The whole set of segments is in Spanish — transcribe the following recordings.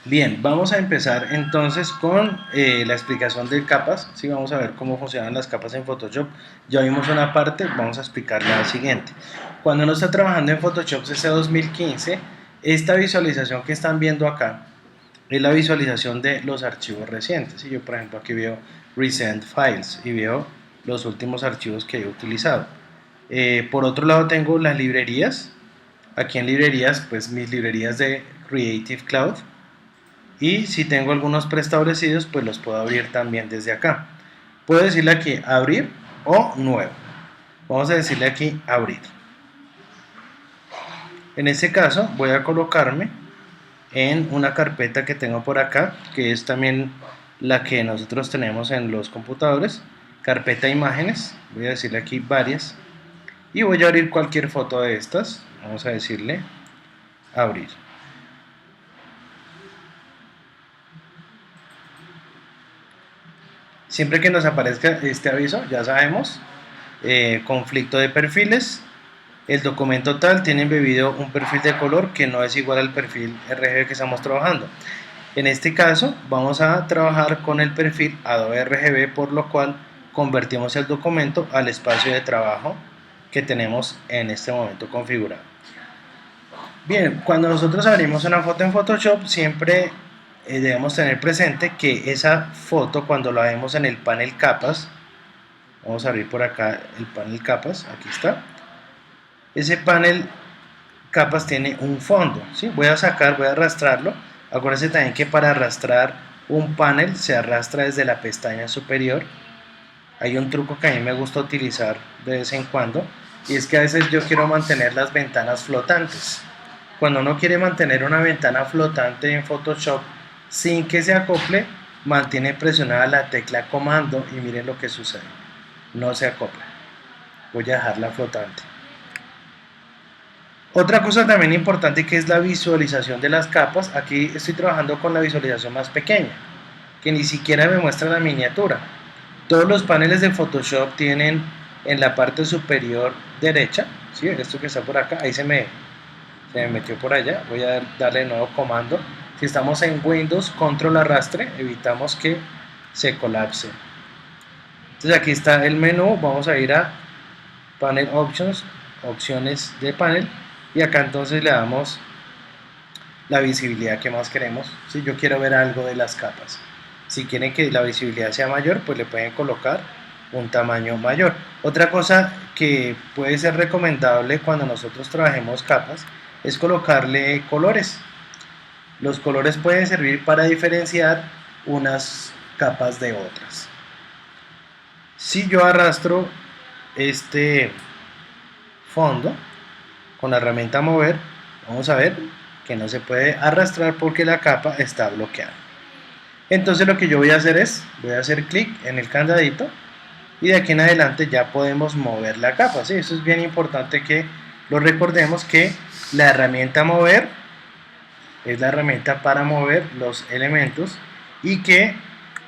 Bien, vamos a empezar entonces con la explicación de capas. Sí, vamos a ver cómo funcionan las capas en Photoshop. Ya vimos una parte, vamos a explicar la siguiente. Cuando uno está trabajando en Photoshop CC 2015, esta visualización que están viendo acá es la visualización de los archivos recientes. ¿Sí? Yo, por ejemplo, aquí veo Recent Files y veo los últimos archivos que he utilizado. Por otro lado, tengo las librerías. Aquí en librerías, pues mis librerías de Creative Cloud, y si tengo algunos preestablecidos, pues los puedo abrir también desde acá. Puedo decirle aquí abrir o nuevo. Vamos a decirle aquí abrir. En este caso voy a colocarme en una carpeta que tengo por acá, que es también la que nosotros tenemos en los computadores, carpeta imágenes. Voy a decirle aquí varias y voy a abrir cualquier foto de estas. Vamos a decirle abrir. Siempre que nos aparezca este aviso, ya sabemos, conflicto de perfiles. El documento tal tiene embebido un perfil de color que no es igual al perfil RGB que estamos trabajando. En este caso vamos a trabajar con el perfil Adobe RGB, por lo cual convertimos el documento al espacio de trabajo que tenemos en este momento configurado. Bien, cuando nosotros abrimos una foto en Photoshop, siempre debemos tener presente que esa foto, cuando la vemos en el panel capas, vamos a abrir por acá el panel capas, aquí está. Ese panel capas tiene un fondo, ¿sí? Voy a arrastrarlo. Acuérdense también que para arrastrar un panel se arrastra desde la pestaña superior. Hay un truco que a mí me gusta utilizar de vez en cuando, y es que a veces yo quiero mantener las ventanas flotantes. Cuando uno quiere mantener una ventana flotante en Photoshop sin que se acople, mantiene presionada la tecla comando y miren lo que sucede. No se acopla. Voy a dejarla flotante. Otra cosa también importante, que es la visualización de las capas. Aquí estoy trabajando con la visualización más pequeña, que ni siquiera me muestra la miniatura. Todos los paneles de Photoshop tienen en la parte superior derecha, ¿sí? Esto que está por acá, ahí se me metió por allá. Voy a darle de nuevo comando. Si estamos en Windows, control arrastre, evitamos que se colapse. Entonces aquí está el menú, vamos a ir a Panel Options, opciones de panel, y acá entonces le damos la visibilidad que más queremos. Si yo quiero ver algo de las capas, si quieren que la visibilidad sea mayor, pues le pueden colocar un tamaño mayor. Otra cosa que puede ser recomendable cuando nosotros trabajemos capas es colocarle colores. Los colores pueden servir para diferenciar unas capas de otras. Si yo arrastro este fondo con la herramienta mover, vamos a ver que no se puede arrastrar porque la capa está bloqueada. Entonces lo que yo voy a hacer es, voy a hacer clic en el candadito y de aquí en adelante ya podemos mover la capa, ¿sí? Eso es bien importante que lo recordemos, que la herramienta mover es la herramienta para mover los elementos, y que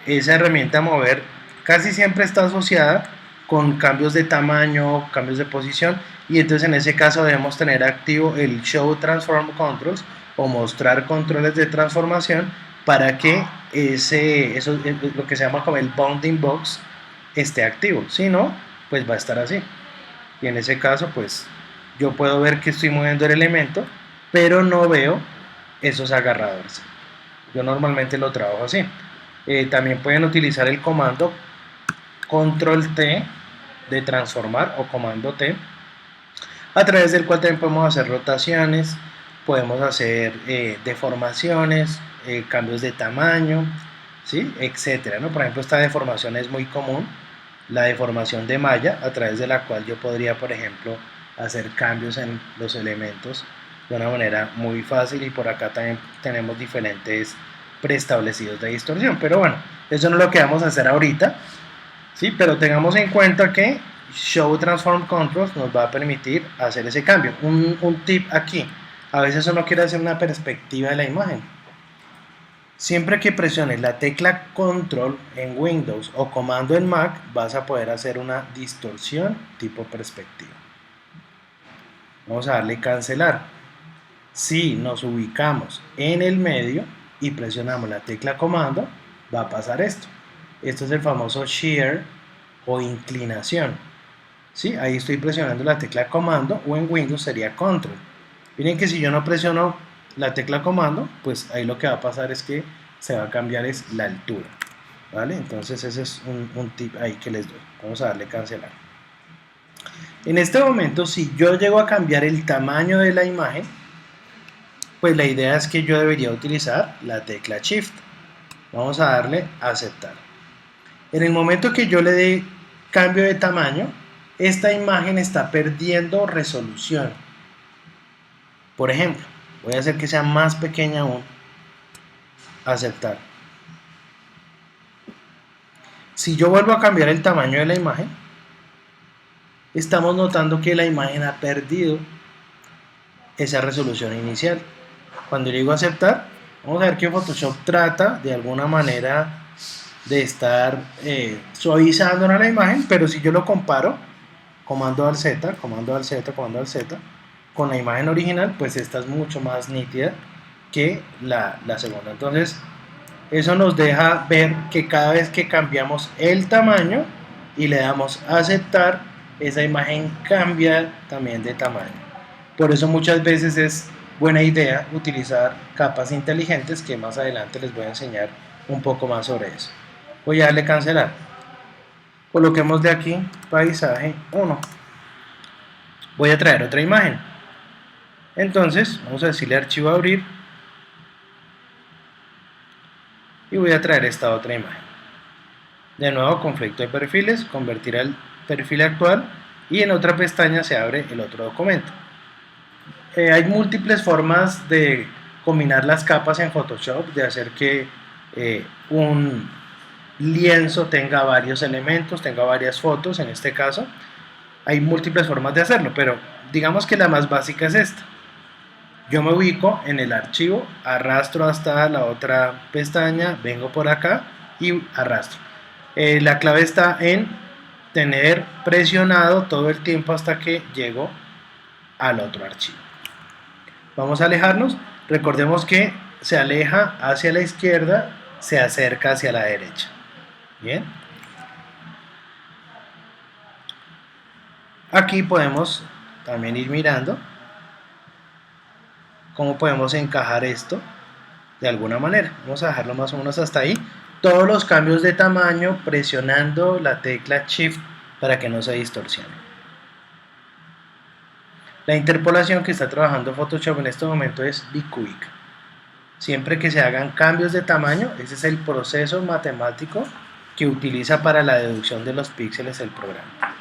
esa herramienta mover casi siempre está asociada con cambios de tamaño, cambios de posición, y entonces en ese caso debemos tener activo el Show Transform Controls o mostrar controles de transformación para que eso lo que se llama como el bounding box esté activo. Si no, pues va a estar así, y en ese caso pues yo puedo ver que estoy moviendo el elemento, pero no veo esos agarradores. Yo normalmente lo trabajo así. También pueden utilizar el comando control T de transformar o comando T, a través del cual también podemos hacer rotaciones, podemos hacer deformaciones, cambios de tamaño, ¿sí? Etcétera, ¿no? Por ejemplo, esta deformación es muy común, la deformación de malla, a través de la cual yo podría, por ejemplo, hacer cambios en los elementos de una manera muy fácil, y por acá también tenemos diferentes preestablecidos de distorsión. Pero bueno, eso no es lo que vamos a hacer ahorita, ¿sí? Pero tengamos en cuenta que Show Transform Controls nos va a permitir hacer ese cambio. Un tip aquí: a veces uno quiere hacer una perspectiva de la imagen. Siempre que presiones la tecla Control en Windows o Comando en Mac, vas a poder hacer una distorsión tipo perspectiva. Vamos a darle cancelar. Si nos ubicamos en el medio, y presionamos la tecla comando, va a pasar esto. Esto es el famoso shear o inclinación. ¿Sí? Ahí estoy presionando la tecla comando, o en Windows sería control. Miren que si yo no presiono la tecla comando, pues ahí lo que va a pasar es que se va a cambiar es la altura. ¿Vale? Entonces ese es un tip ahí que les doy. Vamos a darle cancelar. En este momento, si yo llego a cambiar el tamaño de la imagen, pues la idea es que yo debería utilizar la tecla Shift. Vamos a darle a aceptar. En el momento que yo le dé cambio de tamaño, esta imagen está perdiendo resolución. Por ejemplo, voy a hacer que sea más pequeña aún. Aceptar. Si yo vuelvo a cambiar el tamaño de la imagen, estamos notando que la imagen ha perdido esa resolución inicial. Cuando yo digo aceptar, vamos a ver que Photoshop trata de alguna manera de estar suavizando la imagen, pero si yo lo comparo, comando al Z, comando al Z, comando al Z, con la imagen original, pues esta es mucho más nítida que la segunda. Entonces, eso nos deja ver que cada vez que cambiamos el tamaño y le damos a aceptar, esa imagen cambia también de tamaño. Por eso muchas veces es buena idea utilizar capas inteligentes, que más adelante les voy a enseñar un poco más sobre eso. Voy a darle cancelar. Coloquemos de aquí paisaje 1. Voy a traer otra imagen. Entonces vamos a decirle archivo abrir y voy a traer esta otra imagen. De nuevo, conflicto de perfiles, convertir al perfil actual, y en otra pestaña se abre el otro documento. Hay múltiples formas de combinar las capas en Photoshop, de hacer que un lienzo tenga varios elementos, tenga varias fotos. En este caso hay múltiples formas de hacerlo, pero digamos que la más básica es esta. Yo me ubico en el archivo, arrastro hasta la otra pestaña, vengo por acá y arrastro. La clave está en tener presionado todo el tiempo hasta que llego al otro archivo. Vamos a alejarnos. Recordemos que se aleja hacia la izquierda, se acerca hacia la derecha. Bien. Aquí podemos también ir mirando cómo podemos encajar esto de alguna manera. Vamos a dejarlo más o menos hasta ahí. Todos los cambios de tamaño presionando la tecla Shift para que no se distorsione. La interpolación que está trabajando Photoshop en este momento es bicúbica. Siempre que se hagan cambios de tamaño, ese es el proceso matemático que utiliza para la deducción de los píxeles el programa.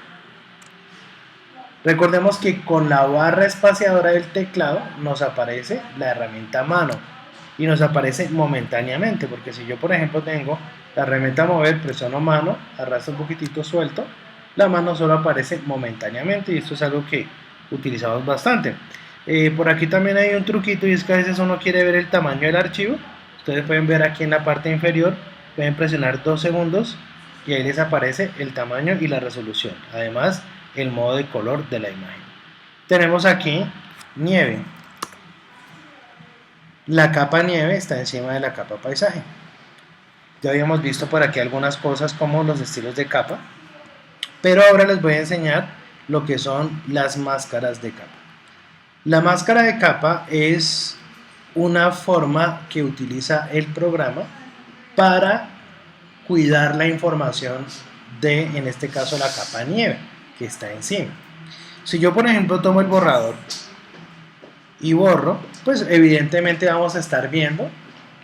Recordemos que con la barra espaciadora del teclado nos aparece la herramienta mano y nos aparece momentáneamente, porque si yo por ejemplo tengo la herramienta mover, presiono mano, arrastro un poquitito, suelto, la mano solo aparece momentáneamente, y esto es algo que utilizamos bastante. Por aquí también hay un truquito, y es que a veces uno quiere ver el tamaño del archivo. Ustedes pueden ver aquí en la parte inferior, pueden presionar 2 segundos y ahí les aparece el tamaño y la resolución, además el modo de color de la imagen. Tenemos aquí nieve. La capa nieve está encima de la capa paisaje. Ya habíamos visto por aquí algunas cosas como los estilos de capa, pero ahora les voy a enseñar lo que son las máscaras de capa. La máscara de capa es una forma que utiliza el programa para cuidar la información de, en este caso, la capa nieve que está encima. Si yo por ejemplo tomo el borrador y borro, pues evidentemente vamos a estar viendo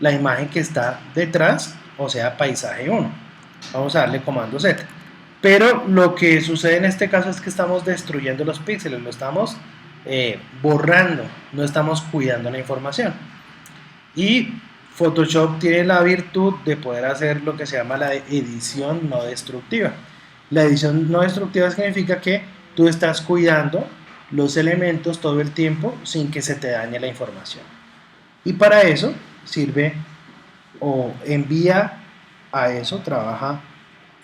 la imagen que está detrás, o sea paisaje 1. Vamos a darle comando Z. Pero lo que sucede en este caso es que estamos destruyendo los píxeles, lo estamos borrando, no estamos cuidando la información. Y Photoshop tiene la virtud de poder hacer lo que se llama la edición no destructiva. La edición no destructiva significa que tú estás cuidando los elementos todo el tiempo sin que se te dañe la información. Y para eso sirve o envía a eso, trabaja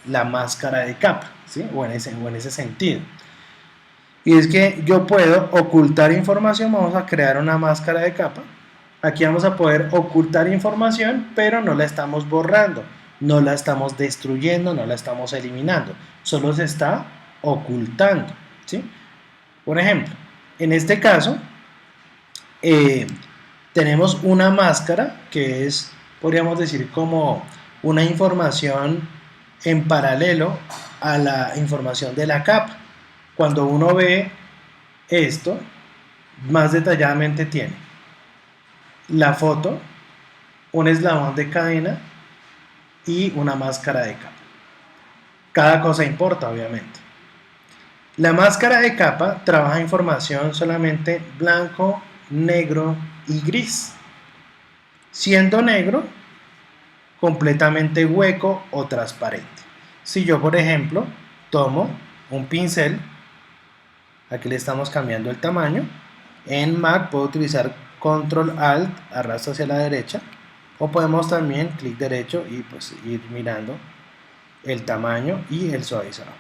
la máscara de capa, ¿sí? o en ese sentido. Y es que yo puedo ocultar información. Vamos a crear una máscara de capa Aquí vamos a poder ocultar información, pero no la estamos borrando, no la estamos destruyendo, no la estamos eliminando, solo se está ocultando, ¿sí? Por ejemplo, en este caso, tenemos una máscara que es, podríamos decir, como una información en paralelo a la información de la capa. Cuando uno ve esto, más detalladamente tiene la foto, un eslabón de cadena y una máscara de capa. Cada cosa importa, obviamente. La máscara de capa trabaja información solamente blanco, negro y gris. Siendo negro, completamente hueco o transparente. Si yo, por ejemplo, tomo un pincel, aquí le estamos cambiando el tamaño. En Mac puedo utilizar Control Alt, arrastro hacia la derecha, o podemos también clic derecho y pues ir mirando el tamaño y el suavizado.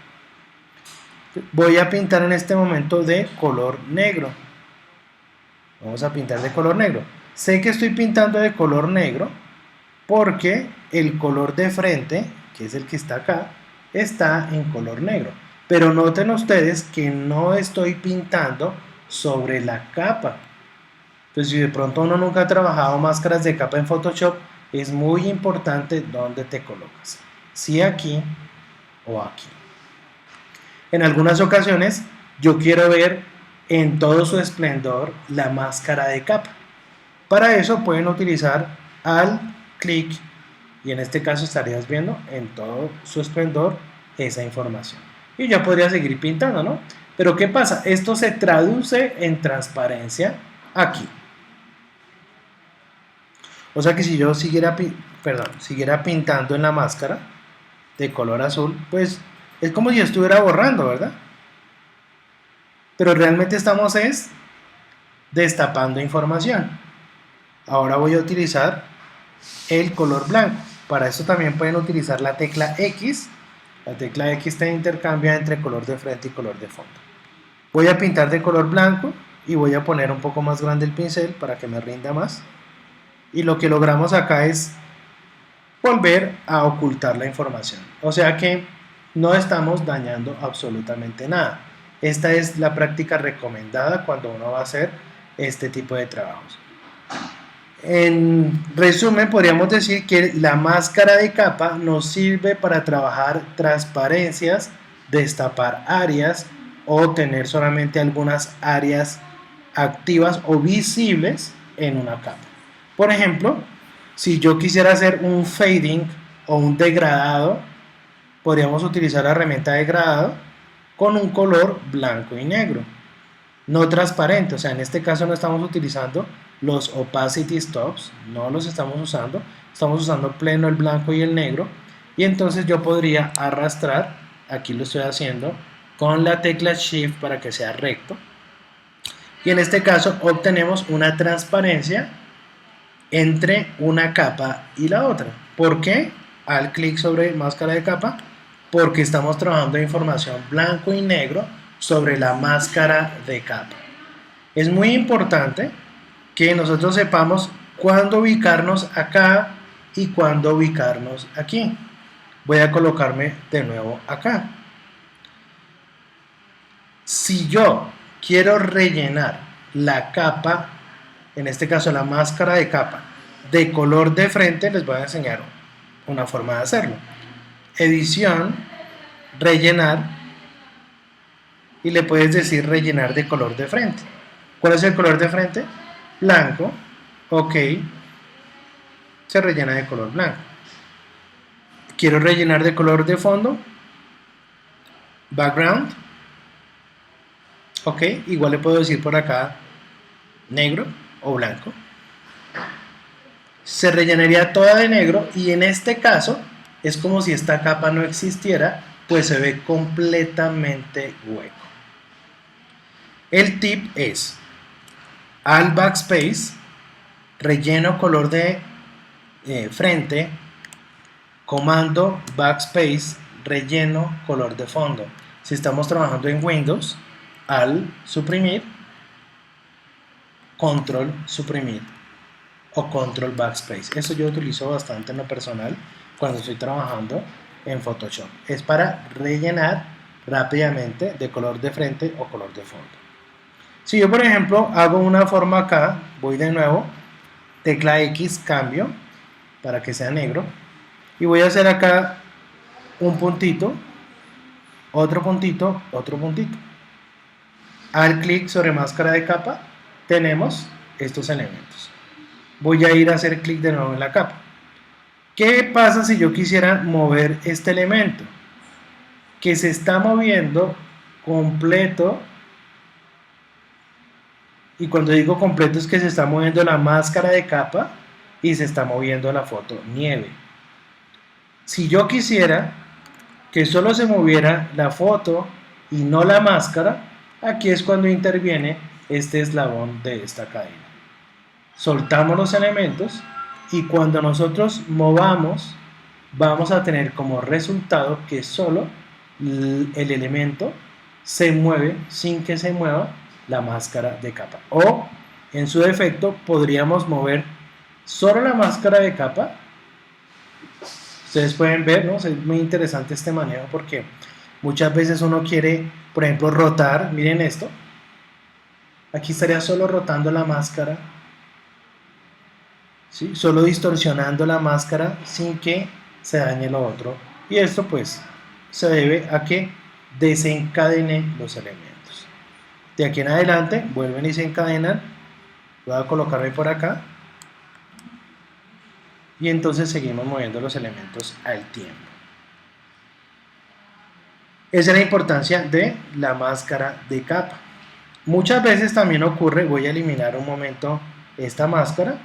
Voy a pintar en este momento de color negro. Vamos a pintar de color negro. Sé que estoy pintando de color negro porque el color de frente, que es el que está acá, está en color negro. Pero noten ustedes que no estoy pintando sobre la capa. Entonces, si de pronto uno nunca ha trabajado máscaras de capa en Photoshop, es muy importante dónde te colocas. Si aquí o aquí. En algunas ocasiones, yo quiero ver en todo su esplendor la máscara de capa. Para eso pueden utilizar Alt, clic, y en este caso estarías viendo en todo su esplendor esa información. Y ya podría seguir pintando, ¿no? Pero ¿qué pasa? Esto se traduce en transparencia aquí. O sea que si yo siguiera pintando en la máscara de color azul, pues es como si yo estuviera borrando, ¿verdad? Pero realmente estamos destapando información. Ahora voy a utilizar el color blanco. Para eso también pueden utilizar la tecla X. La tecla X te intercambia entre color de frente y color de fondo. Voy a pintar de color blanco y voy a poner un poco más grande el pincel para que me rinda más. Y lo que logramos acá es volver a ocultar la información. O sea que no estamos dañando absolutamente nada. Esta es la práctica recomendada cuando uno va a hacer este tipo de trabajos. En resumen, podríamos decir que la máscara de capa nos sirve para trabajar transparencias, destapar áreas o tener solamente algunas áreas activas o visibles en una capa. Por ejemplo, si yo quisiera hacer un fading o un degradado, podríamos utilizar la herramienta de degradado con un color blanco y negro, no transparente. O sea, en este caso no estamos utilizando los opacity stops, no los estamos usando pleno el blanco y el negro, y entonces yo podría arrastrar, aquí lo estoy haciendo con la tecla Shift para que sea recto, y en este caso obtenemos una transparencia entre una capa y la otra. ¿Por qué? Al clic sobre máscara de capa, porque estamos trabajando información blanco y negro sobre la máscara de capa. Es muy importante que nosotros sepamos cuándo ubicarnos acá y cuándo ubicarnos aquí. Voy a colocarme de nuevo acá. Si yo quiero rellenar la capa, en este caso la máscara de capa, de color de frente, les voy a enseñar una forma de hacerlo. Edición, rellenar, y le puedes decir rellenar de color de frente. ¿Cuál es el color de frente? Blanco. Ok, se rellena de color blanco. Quiero rellenar de color de fondo, background. Ok, igual le puedo decir por acá negro o blanco. Se rellenaría toda de negro, y en este caso es como si esta capa no existiera, pues se ve completamente hueco. El tip es al backspace, relleno color de frente, comando backspace, relleno color de fondo. Si estamos trabajando en Windows, al suprimir, control suprimir. o control backspace. Eso yo utilizo bastante en lo personal cuando estoy trabajando en Photoshop. Es para rellenar rápidamente de color de frente o color de fondo. Si yo por ejemplo hago una forma acá, voy de nuevo, tecla X, cambio para que sea negro y voy a hacer acá un puntito, otro puntito, otro puntito. Al clic sobre máscara de capa tenemos estos elementos. Voy a ir a hacer clic de nuevo en la capa. ¿Qué pasa si yo quisiera mover este elemento? Que se está moviendo completo, y cuando digo completo es que se está moviendo la máscara de capa y se está moviendo la foto nieve. Si yo quisiera que solo se moviera la foto y no la máscara, aquí es cuando interviene este eslabón de esta cadena. Soltamos los elementos y cuando nosotros movamos vamos a tener como resultado que solo el elemento se mueve sin que se mueva la máscara de capa, o en su defecto podríamos mover solo la máscara de capa. Ustedes pueden ver, ¿no? Es muy interesante este manejo porque muchas veces uno quiere, por ejemplo, rotar. Miren esto, aquí estaría solo rotando la máscara, ¿sí? Solo distorsionando la máscara sin que se dañe lo otro, y esto pues se debe a que desencadene los elementos. De aquí en adelante vuelven y se encadenan. Voy a colocarme por acá y entonces seguimos moviendo los elementos al tiempo. Esa es la importancia de la máscara de capa. Muchas veces también ocurre, voy a eliminar un momento esta máscara,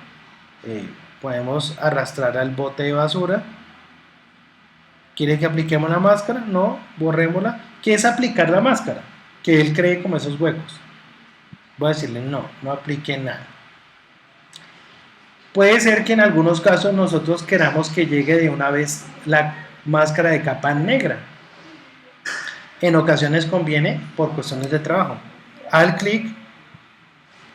podemos arrastrar al bote de basura. ¿Quiere que apliquemos la máscara? No, borrémosla. ¿Qué es aplicar la máscara? Que él cree como esos huecos. Voy a decirle no, no aplique nada. Puede ser que en algunos casos nosotros queramos que llegue de una vez la máscara de capa negra. En ocasiones conviene por cuestiones de trabajo. Al clic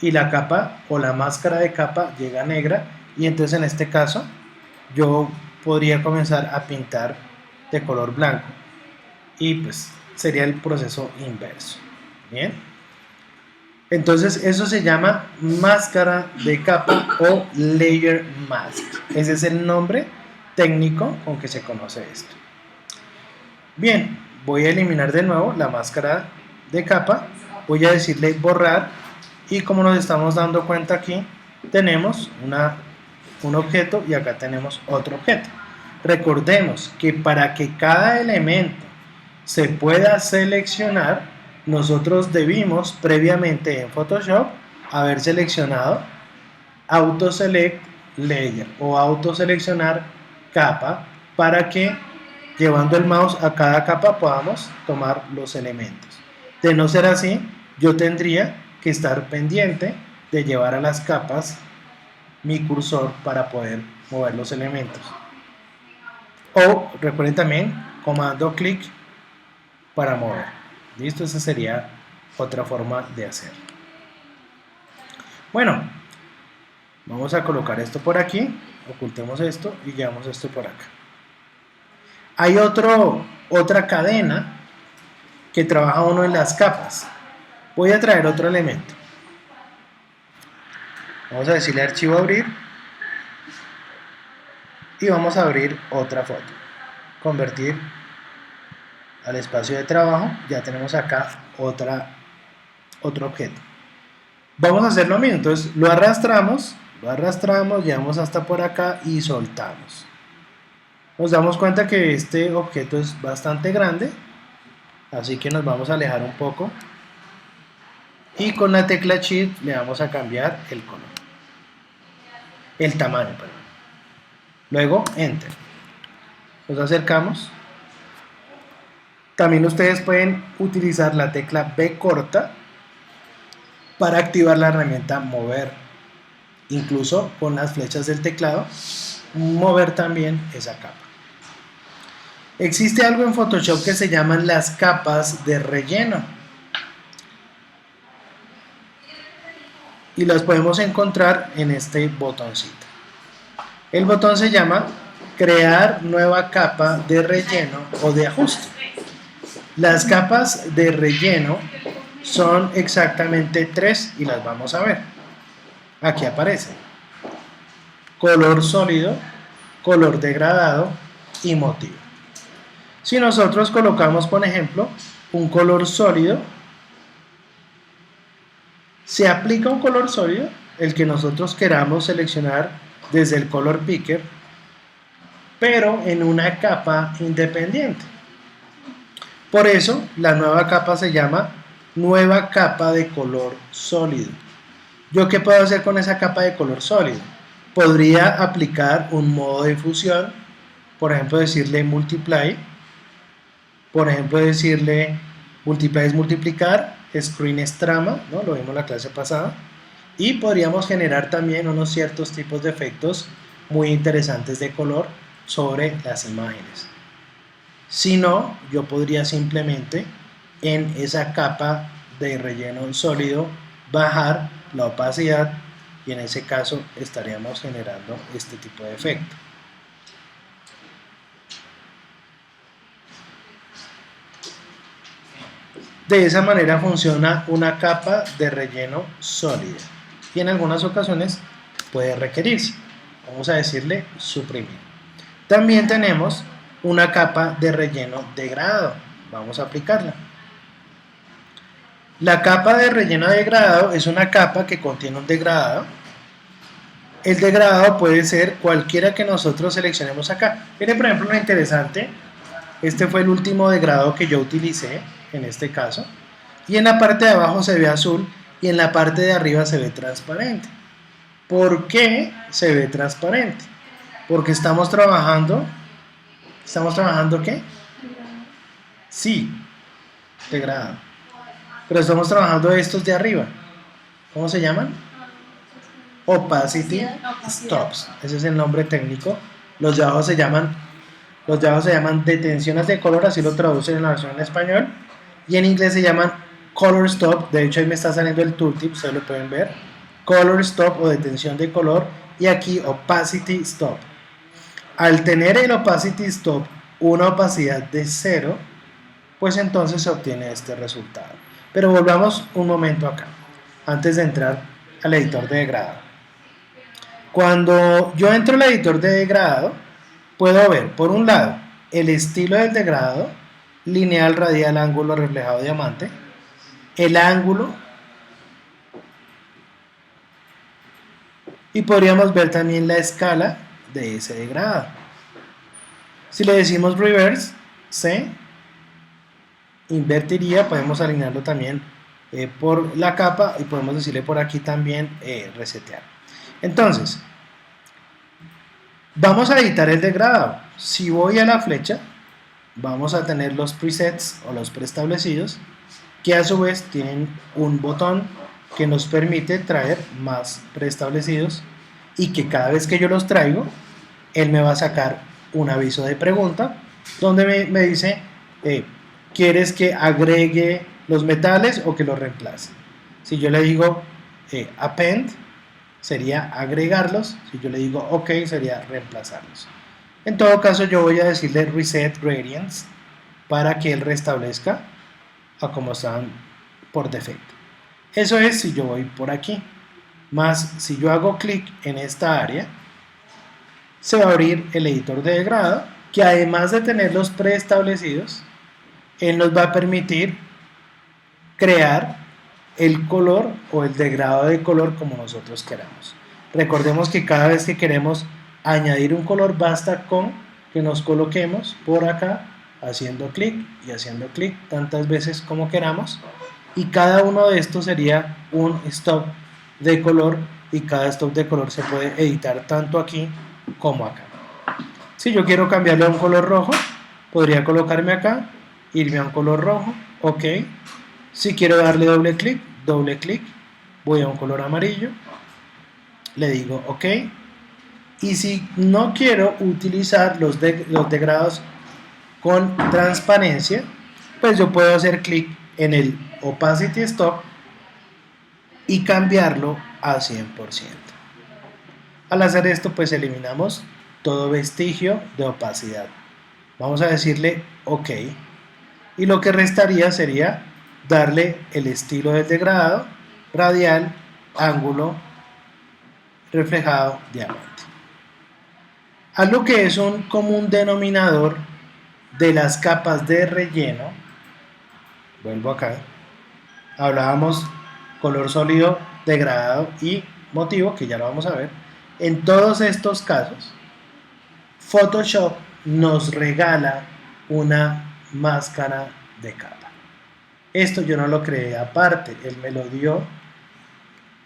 y la capa o la máscara de capa llega negra, y entonces en este caso yo podría comenzar a pintar de color blanco y pues sería el proceso inverso. Bien, entonces eso se llama máscara de capa o layer mask. Ese es el nombre técnico con que se conoce esto. Bien, voy a eliminar de nuevo la máscara de capa, voy a decirle borrar, y como nos estamos dando cuenta aquí tenemos un objeto y acá tenemos otro objeto. Recordemos que para que cada elemento se pueda seleccionar, nosotros debimos previamente en Photoshop haber seleccionado Auto Select Layer o Auto Seleccionar Capa, para que llevando el mouse a cada capa podamos tomar los elementos. De no ser así, yo tendría que estar pendiente de llevar a las capas mi cursor para poder mover los elementos. O recuerden también comando clic para mover. Listo, esa sería otra forma de hacer. Bueno, vamos a colocar esto por aquí, ocultemos esto y llevamos esto por acá. Hay otra cadena que trabaja uno en las capas. Voy a traer otro elemento. Vamos a decirle archivo abrir y vamos a abrir otra foto. Convertir al espacio de trabajo. Ya tenemos acá otro objeto. Vamos a hacer lo mismo. Entonces lo arrastramos, llevamos hasta por acá y soltamos. Nos damos cuenta que este objeto es bastante grande, así que nos vamos a alejar un poco y con la tecla Shift le vamos a cambiar el color, el tamaño, perdón. Luego Enter. Nos acercamos. También ustedes pueden utilizar la tecla B corta para activar la herramienta mover. Incluso con las flechas del teclado, mover también esa capa. Existe algo en Photoshop que se llaman las capas de relleno. Y las podemos encontrar en este botoncito. El botón se llama crear nueva capa de relleno o de ajuste. Las capas de relleno son exactamente 3 y las vamos a ver. Aquí aparece color sólido, color degradado y motivo. Si nosotros colocamos, por ejemplo, un color sólido, se aplica un color sólido, el que nosotros queramos seleccionar desde el color picker, pero en una capa independiente. Por eso la nueva capa se llama nueva capa de color sólido. ¿Yo qué puedo hacer con esa capa de color sólido? Podría aplicar un modo de fusión, por ejemplo decirle multiply, por ejemplo decirle multiply es multiplicar, screen es trama, ¿no? Lo vimos en la clase pasada, y podríamos generar también unos ciertos tipos de efectos muy interesantes de color sobre las imágenes. Si no, yo podría simplemente en esa capa de relleno sólido bajar la opacidad y en ese caso estaríamos generando este tipo de efecto. De esa manera funciona una capa de relleno sólida y en algunas ocasiones puede requerirse. Vamos a decirle suprimir. También tenemos una capa de relleno degradado. Vamos a aplicarla. La capa de relleno degradado es una capa que contiene un degradado. El degradado puede ser cualquiera que nosotros seleccionemos acá. Miren, por ejemplo, lo interesante. Este fue el último degradado que yo utilicé en este caso. Y en la parte de abajo se ve azul y en la parte de arriba se ve transparente. ¿Por qué se ve transparente? Porque estamos trabajando. ¿Estamos trabajando qué? Sí, degradado. Pero estamos trabajando estos de arriba. ¿Cómo se llaman? Opacity stops. Ese es el nombre técnico. Los de abajo se llaman detenciones de color, así lo traducen en la versión en español. Y en inglés se llaman color stop. De hecho ahí me está saliendo el tooltip, ustedes lo pueden ver. Color stop o detención de color. Y aquí opacity stop. Al tener el opacity stop una opacidad de 0, pues entonces se obtiene este resultado. Pero volvamos un momento acá, antes de entrar al editor de degradado. Cuando yo entro al editor de degradado, puedo ver, por un lado, el estilo del degradado, lineal, radial, ángulo, reflejado, diamante, el ángulo, y podríamos ver también la escala de ese degradado. Si le decimos reverse, se invertiría, podemos alinearlo también por la capa y podemos decirle por aquí también resetear. Entonces, vamos a editar el degradado. Si voy a la flecha, vamos a tener los presets o los preestablecidos, que a su vez tienen un botón que nos permite traer más preestablecidos y que cada vez que yo los traigo, él me va a sacar un aviso de pregunta donde me dice, ¿quieres que agregue los metales o que los reemplace? Si yo le digo append, sería agregarlos. Si yo le digo OK, sería reemplazarlos. En todo caso, yo voy a decirle reset gradients para que él restablezca a como están por defecto. Eso es si yo voy por aquí. Más si yo hago clic en esta área, se va a abrir el editor de degradado, que además de tener los preestablecidos, él nos va a permitir crear el color o el degradado de color como nosotros queramos. Recordemos que cada vez que queremos añadir un color basta con que nos coloquemos por acá haciendo clic y haciendo clic tantas veces como queramos, y cada uno de estos sería un stop de color y cada stop de color se puede editar tanto aquí como acá. Si yo quiero cambiarle a un color rojo, podría colocarme acá, irme a un color rojo, OK. Si quiero darle doble clic, voy a un color amarillo, le digo OK. Y si no quiero utilizar los degradados con transparencia, pues yo puedo hacer clic en el opacity stop y cambiarlo a 100%. Al hacer esto, pues eliminamos todo vestigio de opacidad. Vamos a decirle OK. Y lo que restaría sería darle el estilo del degradado, radial, ángulo, reflejado, diamante. Algo que es un común denominador de las capas de relleno, vuelvo acá, hablábamos color sólido, degradado y motivo, que ya lo vamos a ver. En todos estos casos, Photoshop nos regala una máscara de capa. Esto yo no lo creé aparte, él me lo dio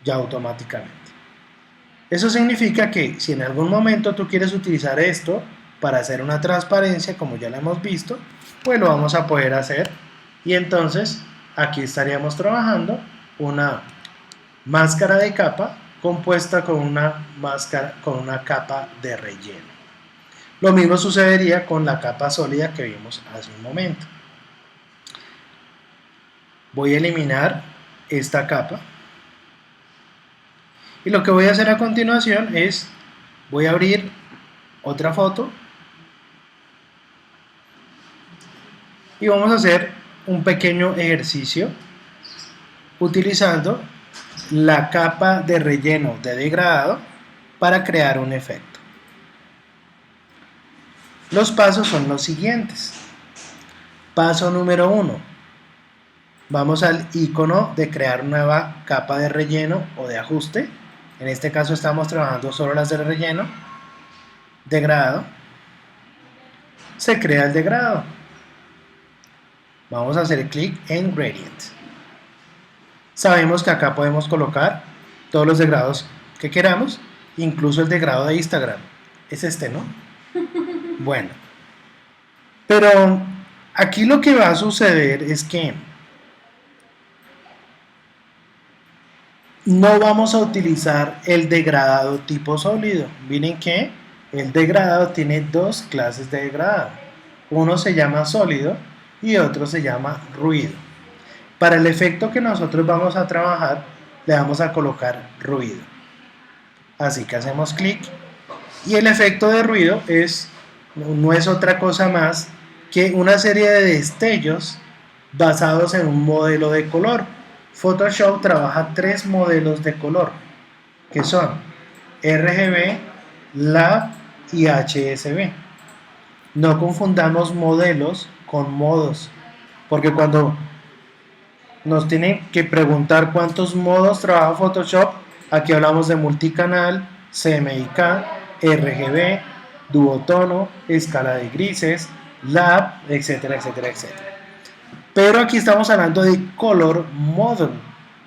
ya automáticamente. Eso significa que si en algún momento tú quieres utilizar esto para hacer una transparencia, como ya lo hemos visto, pues lo vamos a poder hacer. Y entonces aquí estaríamos trabajando una máscara de capa compuesta con una capa de relleno. Lo mismo sucedería con la capa sólida que vimos hace un momento. Voy a eliminar esta capa. Y lo que voy a hacer a continuación es, voy a abrir otra foto. Y vamos a hacer un pequeño ejercicio utilizando la capa de relleno de degradado para crear un efecto. Los pasos son los siguientes. Paso número 1. Vamos al icono de crear nueva capa de relleno o de ajuste. En este caso estamos trabajando solo las de relleno. Degradado. Se crea el degradado. Vamos a hacer clic en Gradient. Sabemos que acá podemos colocar todos los degradados que queramos, incluso el degradado de Instagram. Es este, ¿no? Bueno. Pero aquí lo que va a suceder es que no vamos a utilizar el degradado tipo sólido. Miren que el degradado tiene dos clases de degradado. Uno se llama sólido y otro se llama ruido. Para el efecto que nosotros vamos a trabajar, le vamos a colocar ruido. Así que hacemos clic y el efecto de ruido no es otra cosa más que una serie de destellos basados en un modelo de color. Photoshop trabaja 3 modelos de color, que son RGB, LAB y HSB. No confundamos modelos con modos, porque cuando nos tienen que preguntar cuántos modos trabaja Photoshop, aquí hablamos de multicanal, CMYK, RGB, duotono, escala de grises, LAB, etcétera, etcétera, etcétera. Pero aquí estamos hablando de color model.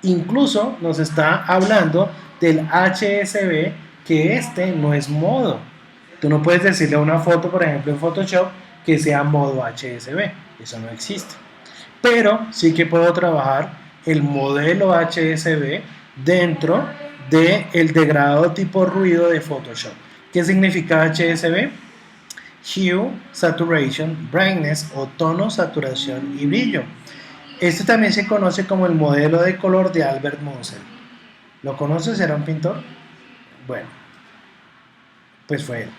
Incluso nos está hablando del HSB, que este no es modo. Tú no puedes decirle a una foto, por ejemplo, en Photoshop, que sea modo HSB. Eso no existe. Pero sí que puedo trabajar el modelo HSB dentro del degradado tipo ruido de Photoshop. ¿Qué significa HSB? Hue, Saturation, Brightness o tono, saturación y brillo. Este también se conoce como el modelo de color de Albert Munsell. ¿Lo conoces? ¿Era un pintor? Bueno, pues fue él.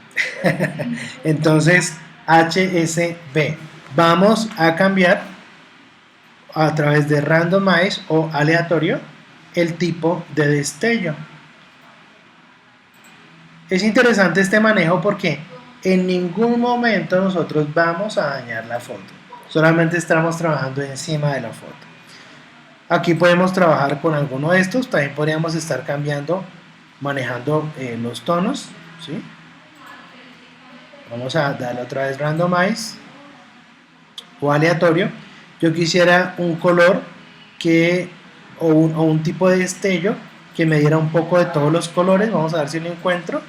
Entonces, HSB. Vamos a cambiar a través de Randomize o aleatorio el tipo de destello. Es interesante este manejo porque en ningún momento nosotros vamos a dañar la foto, solamente estamos trabajando encima de la foto. Aquí podemos trabajar con alguno de estos, también podríamos estar cambiando, manejando los tonos, ¿sí? Vamos a darle otra vez Randomize o aleatorio. Yo quisiera un color o un tipo de destello que me diera un poco de todos los colores. Vamos a ver si lo encuentro.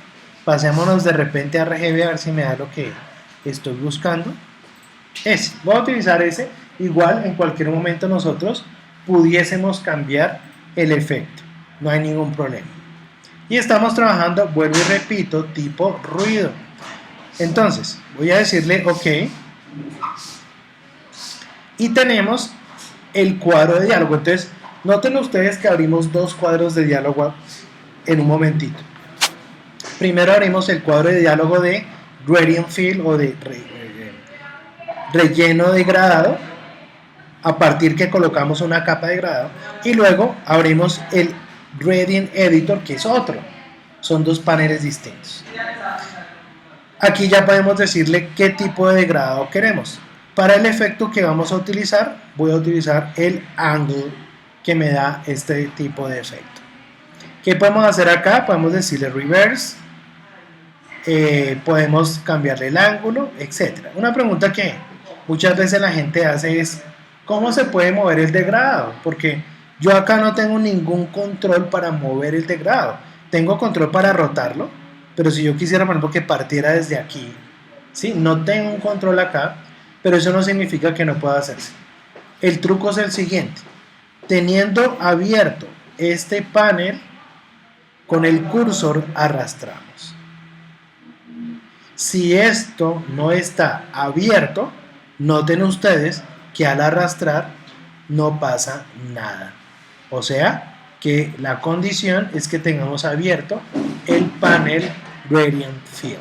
Pasémonos de repente a RGB a ver si me da lo que estoy buscando. Voy a utilizar ese. Igual en cualquier momento nosotros pudiésemos cambiar el efecto. No hay ningún problema. Y estamos trabajando, vuelvo y repito, tipo ruido. Entonces, voy a decirle OK. Y tenemos el cuadro de diálogo. Entonces, noten ustedes que abrimos 2 cuadros de diálogo en un momentito. Primero abrimos el cuadro de diálogo de Gradient Fill o de relleno degradado, a partir que colocamos una capa de degradado, y luego abrimos el Gradient Editor, que es otro. Son dos paneles distintos. Aquí ya podemos decirle qué tipo de degradado queremos. Para el efecto que vamos a utilizar, voy a utilizar el Angle, que me da este tipo de efecto. ¿Qué podemos hacer acá? Podemos decirle Reverse, podemos cambiarle el ángulo, etc. Una pregunta que muchas veces la gente hace es, ¿cómo se puede mover el degradado? Porque yo acá no tengo ningún control para mover el degradado. Tengo control para rotarlo, pero si yo quisiera, por ejemplo, que partiera desde aquí, ¿sí? No tengo un control acá, pero eso no significa que no pueda hacerse. El truco es el siguiente. Teniendo abierto este panel, con el cursor arrastramos. Si esto no está abierto, noten ustedes que al arrastrar no pasa nada. O sea, que la condición es que tengamos abierto el panel Gradient Fill.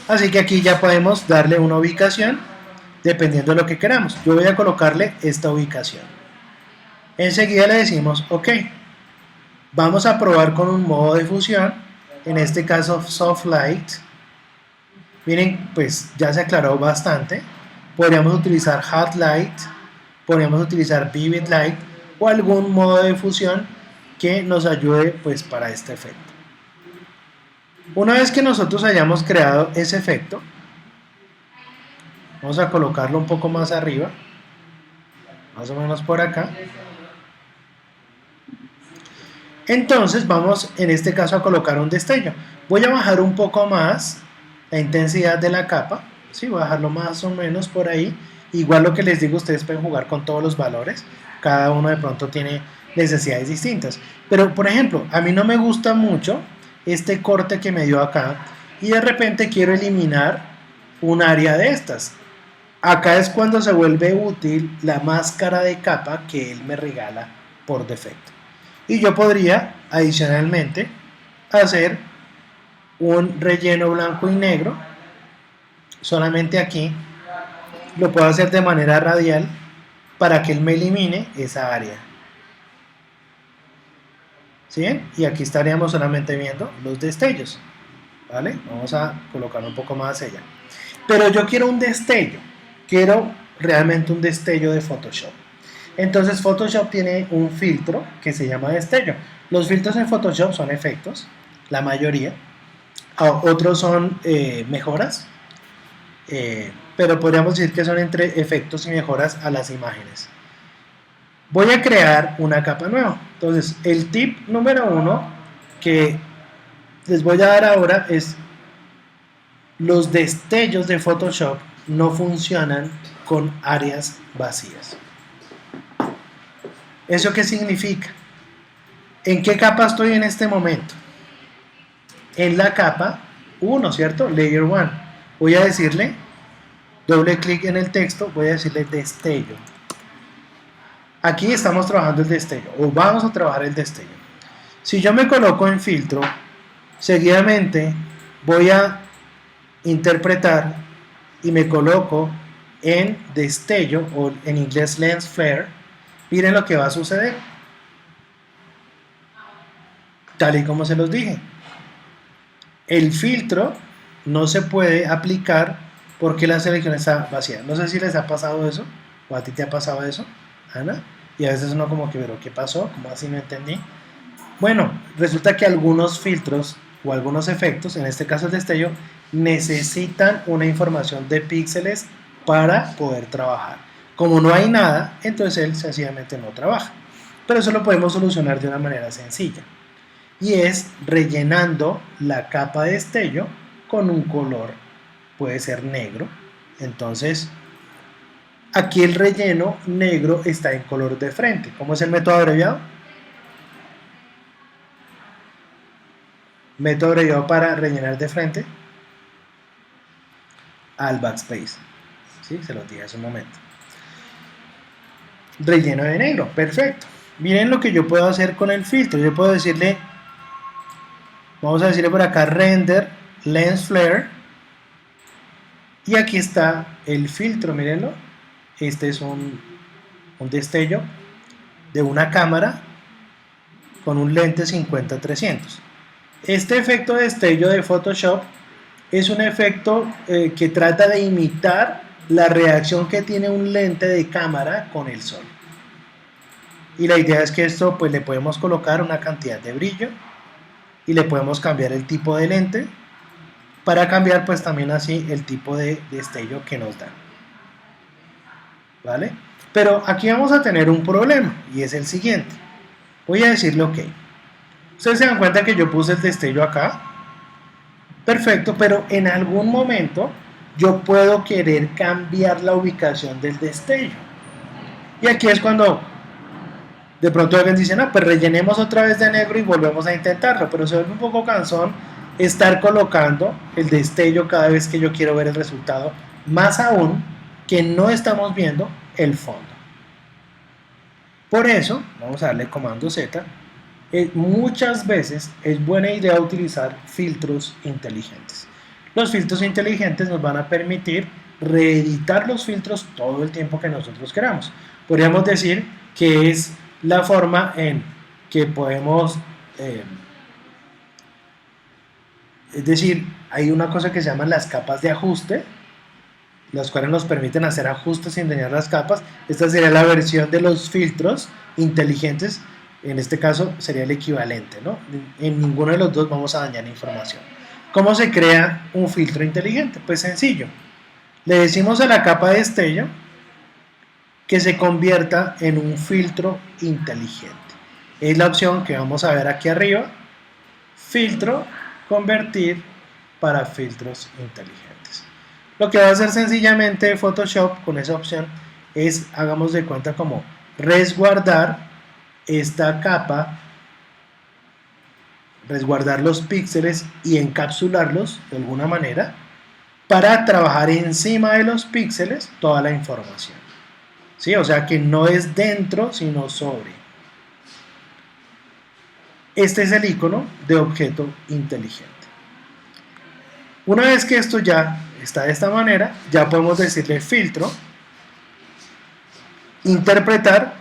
Así que aquí ya podemos darle una ubicación dependiendo de lo que queramos. Yo voy a colocarle esta ubicación. Enseguida le decimos OK. Vamos a probar con un modo de fusión, en este caso Soft Light. Miren, pues ya se aclaró bastante. Podríamos utilizar Hot Light, podríamos utilizar Vivid Light o algún modo de fusión que nos ayude pues para este efecto. Una vez que nosotros hayamos creado ese efecto, vamos a colocarlo un poco más arriba, más o menos por acá. Entonces vamos en este caso a colocar un destello. Voy a bajar un poco más la intensidad de la capa, ¿sí? Voy a bajarlo más o menos por ahí. Igual lo que les digo, ustedes pueden jugar con todos los valores, cada uno de pronto tiene necesidades distintas. Pero por ejemplo, a mí no me gusta mucho este corte que me dio acá y de repente quiero eliminar un área de estas. Acá es cuando se vuelve útil la máscara de capa que él me regala por defecto. Y yo podría adicionalmente hacer un relleno blanco y negro. Solamente aquí lo puedo hacer de manera radial para que él me elimine esa área. ¿Sí? Y aquí estaríamos solamente viendo los destellos. ¿Vale? Vamos a colocar un poco más allá. Pero yo quiero un destello. Quiero realmente un destello de Photoshop. Entonces Photoshop tiene un filtro que se llama destello. Los filtros en Photoshop son efectos, la mayoría. Otros son mejoras, pero podríamos decir que son entre efectos y mejoras a las imágenes. Voy a crear una capa nueva. Entonces el tip número 1 que les voy a dar ahora es: los destellos de Photoshop no funcionan con áreas vacías. ¿Eso qué significa? ¿En qué capa estoy en este momento? En la capa 1, ¿cierto? Layer 1. Voy a decirle, doble clic en el texto, voy a decirle destello. Aquí estamos trabajando el destello, o vamos a trabajar el destello. Si yo me coloco en filtro, seguidamente voy a interpretar y me coloco en destello, o en inglés lens flare. Miren lo que va a suceder. Tal y como se los dije. El filtro no se puede aplicar porque la selección está vacía. No sé si les ha pasado eso, o a ti te ha pasado eso, Ana. Y a veces uno como que, pero ¿qué pasó? ¿Cómo así no entendí? Bueno, resulta que algunos filtros o algunos efectos, en este caso el destello, necesitan una información de píxeles para poder trabajar. Como no hay nada, entonces él sencillamente no trabaja. Pero eso lo podemos solucionar de una manera sencilla. Y es rellenando la capa de destello con un color. Puede ser negro. Entonces, aquí el relleno negro está en color de frente. ¿Cómo es el método abreviado? Método abreviado para rellenar de frente. Al backspace. ¿Sí? Se lo dije hace un momento. Relleno de negro, perfecto. Miren lo que yo puedo hacer con el filtro. Yo puedo decirle Vamos a decirle por acá render lens flare. Y aquí está el filtro, mírenlo. Este es un destello de una cámara con un lente 50-300. Este efecto de destello de Photoshop es un efecto que trata de imitar la reacción que tiene un lente de cámara con el sol. Y la idea es que esto pues le podemos colocar una cantidad de brillo y le podemos cambiar el tipo de lente para cambiar pues también así el tipo de destello que nos da. ¿Vale? Pero aquí vamos a tener un problema y es el siguiente. Voy a decirle ok. Ustedes se dan cuenta que yo puse el destello acá. Perfecto, pero en algún momento yo puedo querer cambiar la ubicación del destello. Y aquí es cuando de pronto alguien dice, no, pues rellenemos otra vez de negro y volvemos a intentarlo, pero se vuelve un poco cansón estar colocando el destello cada vez que yo quiero ver el resultado, más aún que no estamos viendo el fondo. Por eso, vamos a darle comando Z, muchas veces es buena idea utilizar filtros inteligentes. Los filtros inteligentes nos van a permitir reeditar los filtros todo el tiempo que nosotros queramos. Podríamos decir que es la forma en que podemos, es decir, hay una cosa que se llaman las capas de ajuste, las cuales nos permiten hacer ajustes sin dañar las capas. Esta sería la versión de los filtros inteligentes, en este caso sería el equivalente, ¿no? En ninguno de los dos vamos a dañar información. ¿Cómo se crea un filtro inteligente? Pues sencillo. Le decimos a la capa de destello que se convierta en un filtro inteligente. Es la opción que vamos a ver aquí arriba. Filtro, convertir para filtros inteligentes. Lo que va a hacer sencillamente Photoshop con esa opción es, hagamos de cuenta como resguardar esta capa, resguardar los píxeles y encapsularlos de alguna manera para trabajar encima de los píxeles toda la información. ¿Sí? O sea que no es dentro, sino sobre. Este es el icono de objeto inteligente. Una vez que esto ya está de esta manera, ya podemos decirle filtro, interpretar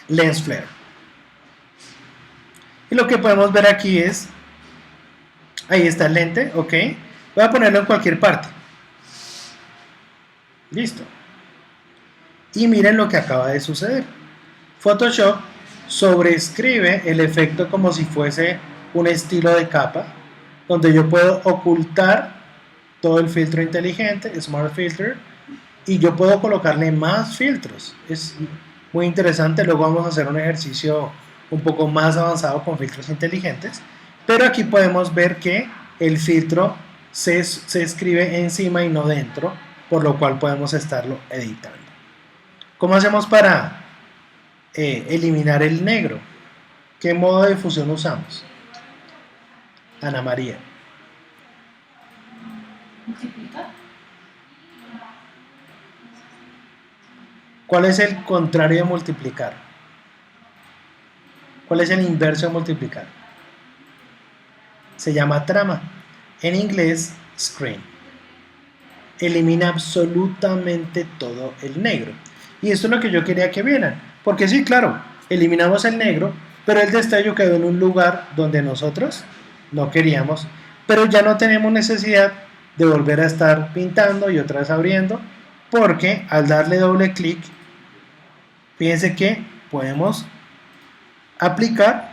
lens flare. Y lo que podemos ver aquí es, ahí está el lente, ok. Voy a ponerlo en cualquier parte. Listo. Y miren lo que acaba de suceder. Photoshop sobreescribe el efecto como si fuese un estilo de capa, donde yo puedo ocultar todo el filtro inteligente, Smart Filter, y yo puedo colocarle más filtros. Es muy interesante. Luego vamos a hacer un ejercicio un poco más avanzado con filtros inteligentes, pero aquí podemos ver que el filtro se escribe encima y no dentro, por lo cual podemos estarlo editando. ¿Cómo hacemos para eliminar el negro? ¿Qué modo de fusión usamos? Ana María. Multiplicar. ¿Cuál es el contrario de multiplicar? ¿Cuál es el inverso de multiplicar? Se llama trama. En inglés, screen. Elimina absolutamente todo el negro. Y esto es lo que yo quería que vieran. Porque sí, claro, eliminamos el negro, pero el destello quedó en un lugar donde nosotros no queríamos. Pero ya no tenemos necesidad de volver a estar pintando y otra vez abriendo, porque al darle doble clic, fíjense que podemos aplicar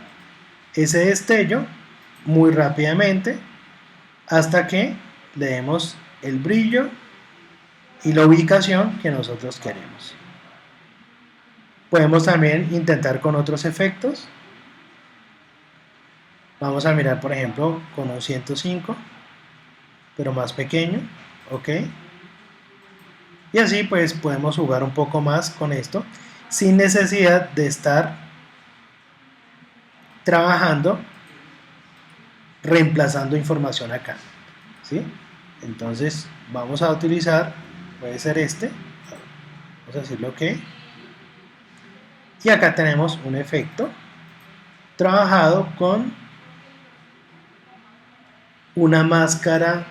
ese destello muy rápidamente hasta que le demos el brillo y la ubicación que nosotros queremos. Podemos también intentar con otros efectos. Vamos a mirar, por ejemplo, con un 105, pero más pequeño, ok. Y así pues podemos jugar un poco más con esto sin necesidad de estar trabajando reemplazando información acá, ¿sí? Entonces vamos a utilizar, puede ser este, vamos a decirle ok, y acá tenemos un efecto trabajado con una máscara.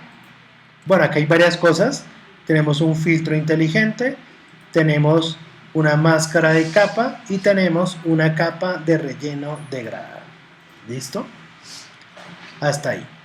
Bueno, acá hay varias cosas. Tenemos un filtro inteligente, tenemos una máscara de capa y tenemos una capa de relleno degradado. ¿Listo? Hasta ahí.